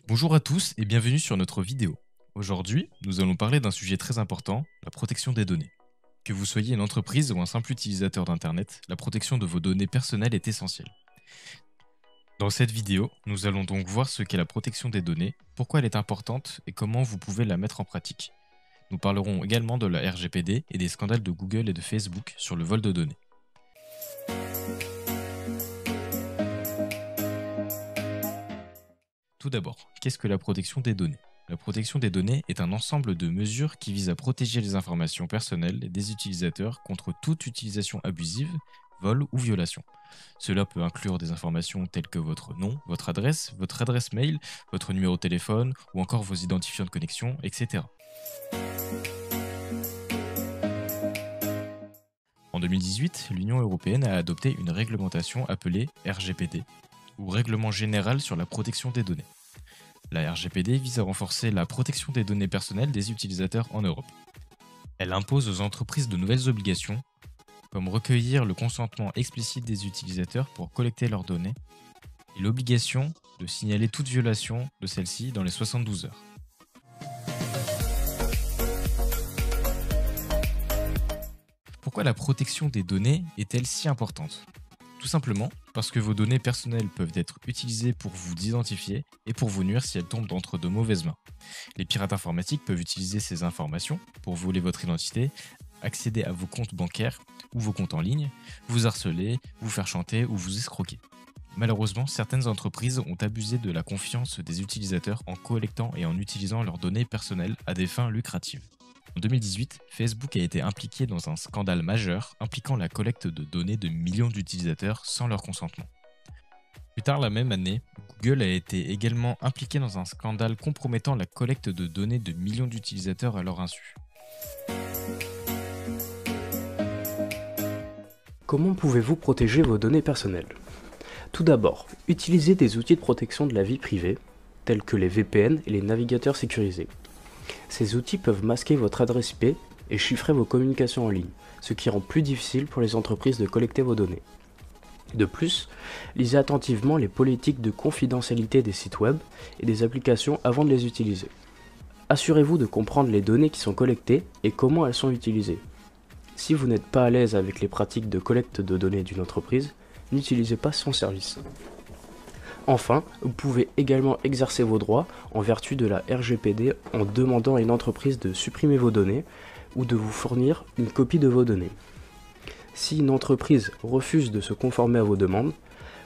Bonjour à tous et bienvenue sur notre vidéo. Aujourd'hui, nous allons parler d'un sujet très important, la protection des données. Que vous soyez une entreprise ou un simple utilisateur d'Internet, la protection de vos données personnelles est essentielle. Dans cette vidéo, nous allons donc voir ce qu'est la protection des données, pourquoi elle est importante et comment vous pouvez la mettre en pratique. Nous parlerons également de la RGPD et des scandales de Google et de Facebook sur le vol de données. Tout d'abord, qu'est-ce que la protection des données? La protection des données est un ensemble de mesures qui visent à protéger les informations personnelles des utilisateurs contre toute utilisation abusive, vol ou violation. Cela peut inclure des informations telles que votre nom, votre adresse mail, votre numéro de téléphone ou encore vos identifiants de connexion, etc. En 2018, l'Union européenne a adopté une réglementation appelée RGPD, ou Règlement général sur la protection des données. La RGPD vise à renforcer la protection des données personnelles des utilisateurs en Europe. Elle impose aux entreprises de nouvelles obligations, comme recueillir le consentement explicite des utilisateurs pour collecter leurs données, et l'obligation de signaler toute violation de celle-ci dans les 72 heures. Pourquoi la protection des données est-elle si importante? Tout simplement parce que vos données personnelles peuvent être utilisées pour vous identifier et pour vous nuire si elles tombent entre de mauvaises mains. Les pirates informatiques peuvent utiliser ces informations pour voler votre identité, accéder à vos comptes bancaires ou vos comptes en ligne, vous harceler, vous faire chanter ou vous escroquer. Malheureusement, certaines entreprises ont abusé de la confiance des utilisateurs en collectant et en utilisant leurs données personnelles à des fins lucratives. En 2018, Facebook a été impliqué dans un scandale majeur impliquant la collecte de données de millions d'utilisateurs sans leur consentement. Plus tard la même année, Google a été également impliqué dans un scandale compromettant la collecte de données de millions d'utilisateurs à leur insu. Comment pouvez-vous protéger vos données personnelles? Tout d'abord, utilisez des outils de protection de la vie privée, tels que les VPN et les navigateurs sécurisés. Ces outils peuvent masquer votre adresse IP et chiffrer vos communications en ligne, ce qui rend plus difficile pour les entreprises de collecter vos données. De plus, lisez attentivement les politiques de confidentialité des sites web et des applications avant de les utiliser. Assurez-vous de comprendre les données qui sont collectées et comment elles sont utilisées. Si vous n'êtes pas à l'aise avec les pratiques de collecte de données d'une entreprise, n'utilisez pas son service. Enfin, vous pouvez également exercer vos droits en vertu de la RGPD en demandant à une entreprise de supprimer vos données ou de vous fournir une copie de vos données. Si une entreprise refuse de se conformer à vos demandes,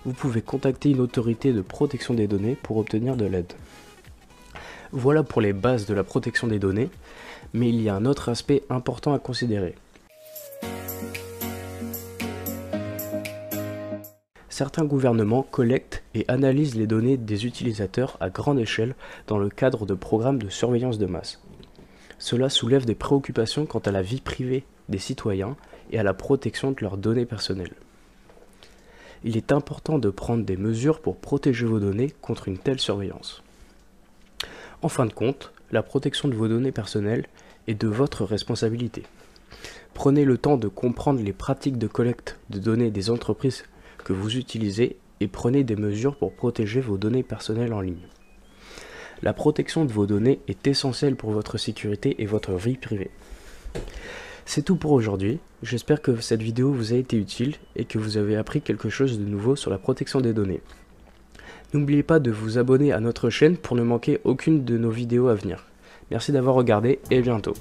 vous pouvez contacter une autorité de protection des données pour obtenir de l'aide. Voilà pour les bases de la protection des données, mais il y a un autre aspect important à considérer. Certains gouvernements collectent et analysent les données des utilisateurs à grande échelle dans le cadre de programmes de surveillance de masse. Cela soulève des préoccupations quant à la vie privée des citoyens et à la protection de leurs données personnelles. Il est important de prendre des mesures pour protéger vos données contre une telle surveillance. En fin de compte, la protection de vos données personnelles est de votre responsabilité. Prenez le temps de comprendre les pratiques de collecte de données des entreprises que vous utilisez et prenez des mesures pour protéger vos données personnelles en ligne. La protection de vos données est essentielle pour votre sécurité et votre vie privée. C'est tout pour aujourd'hui, j'espère que cette vidéo vous a été utile et que vous avez appris quelque chose de nouveau sur la protection des données. N'oubliez pas de vous abonner à notre chaîne pour ne manquer aucune de nos vidéos à venir. Merci d'avoir regardé et à bientôt.